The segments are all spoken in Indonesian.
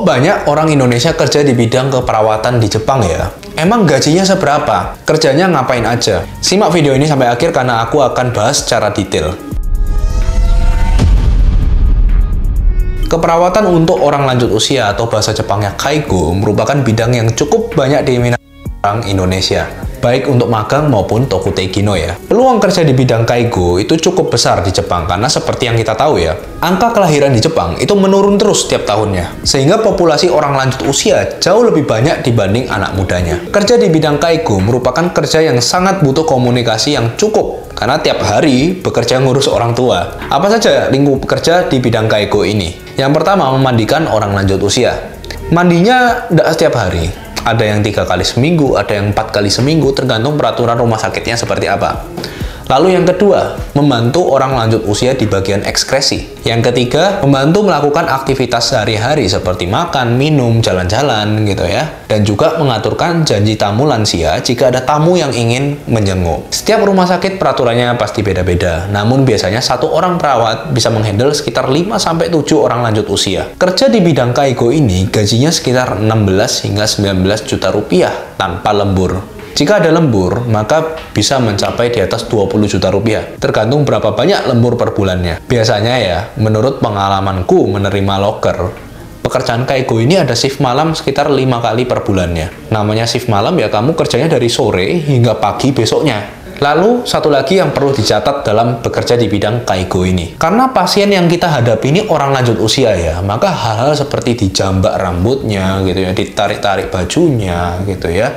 Kok banyak orang Indonesia kerja di bidang keperawatan di Jepang ya? Emang gajinya seberapa? Kerjanya ngapain aja? Simak video ini sampai akhir karena aku akan bahas secara detail. Keperawatan untuk orang lanjut usia atau bahasa Jepangnya Kaigo merupakan bidang yang cukup banyak diminati orang Indonesia, baik untuk magang maupun tokuteikino ya. Peluang kerja di bidang Kaigo itu cukup besar di Jepang karena seperti yang kita tahu ya, angka kelahiran di Jepang itu menurun terus setiap tahunnya, sehingga populasi orang lanjut usia jauh lebih banyak dibanding anak mudanya. Kerja di bidang Kaigo merupakan kerja yang sangat butuh komunikasi yang cukup, karena tiap hari bekerja ngurus orang tua. Apa saja lingkup kerja di bidang Kaigo ini? Yang pertama, memandikan orang lanjut usia. Mandinya tidak setiap hari. Ada yang 3 kali seminggu, ada yang 4 kali seminggu, tergantung peraturan rumah sakitnya seperti apa. Lalu yang kedua, membantu orang lanjut usia di bagian ekskresi. Yang ketiga, membantu melakukan aktivitas sehari-hari seperti makan, minum, jalan-jalan gitu ya. Dan juga mengaturkan janji tamu lansia jika ada tamu yang ingin menjenguk. Setiap rumah sakit peraturannya pasti beda-beda. Namun biasanya satu orang perawat bisa menghandle sekitar 5-7 orang lanjut usia. Kerja di bidang Kaigo ini gajinya sekitar 16 hingga 19 juta rupiah tanpa lembur. Jika ada lembur, maka bisa mencapai di atas 20 juta rupiah, tergantung berapa banyak lembur per bulannya. Biasanya ya, menurut pengalamanku menerima loker, pekerjaan Kaigo ini ada shift malam sekitar 5 kali per bulannya. Namanya shift malam ya, kamu kerjanya dari sore hingga pagi besoknya. Lalu, satu lagi yang perlu dicatat dalam bekerja di bidang Kaigo ini. Karena pasien yang kita hadapi ini orang lanjut usia ya, maka hal-hal seperti dijambak rambutnya gitu ya, ditarik-tarik bajunya gitu ya,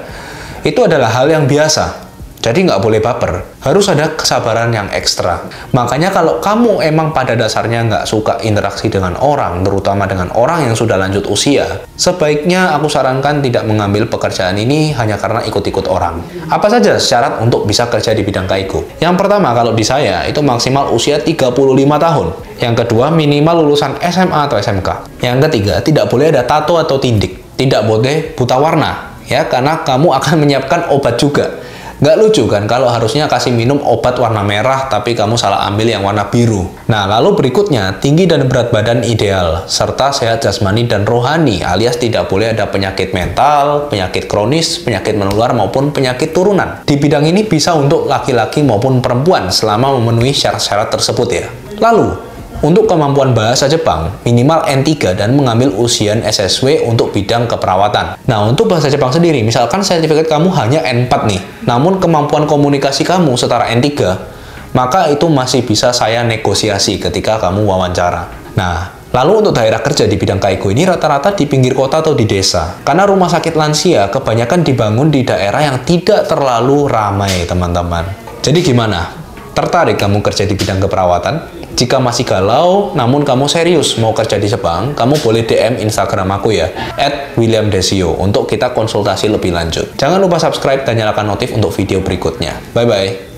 itu adalah hal yang biasa. Jadi nggak boleh baper. Harus ada kesabaran yang ekstra. Makanya kalau kamu emang pada dasarnya nggak suka interaksi dengan orang, terutama dengan orang yang sudah lanjut usia, sebaiknya aku sarankan tidak mengambil pekerjaan ini hanya karena ikut-ikut orang. Apa saja syarat untuk bisa kerja di bidang Kaigo? Yang pertama, kalau di saya, itu maksimal usia 35 tahun. Yang kedua, minimal lulusan SMA atau SMK. Yang ketiga, tidak boleh ada tato atau tindik. Tidak boleh buta warna. Ya, karena kamu akan menyiapkan obat juga. Nggak lucu kan kalau harusnya kasih minum obat warna merah tapi kamu salah ambil yang warna biru. Nah, lalu berikutnya, tinggi dan berat badan ideal, serta sehat jasmani dan rohani, alias tidak boleh ada penyakit mental, penyakit kronis, penyakit menular maupun penyakit turunan. Di bidang ini bisa untuk laki-laki maupun perempuan selama memenuhi syarat-syarat tersebut ya. Lalu, untuk kemampuan bahasa Jepang, minimal N3 dan mengambil ujian SSW untuk bidang keperawatan. Nah, untuk bahasa Jepang sendiri, misalkan sertifikat kamu hanya N4 nih, namun kemampuan komunikasi kamu setara N3, maka itu masih bisa saya negosiasi ketika kamu wawancara. Nah, lalu untuk daerah kerja di bidang Kaigo ini rata-rata di pinggir kota atau di desa. Karena rumah sakit lansia kebanyakan dibangun di daerah yang tidak terlalu ramai, teman-teman. Jadi gimana? Tertarik kamu kerja di bidang keperawatan? Jika masih galau, namun kamu serius mau kerja di Jepang, kamu boleh DM Instagram aku ya, @williamdesio, untuk kita konsultasi lebih lanjut. Jangan lupa subscribe dan nyalakan notif untuk video berikutnya. Bye-bye.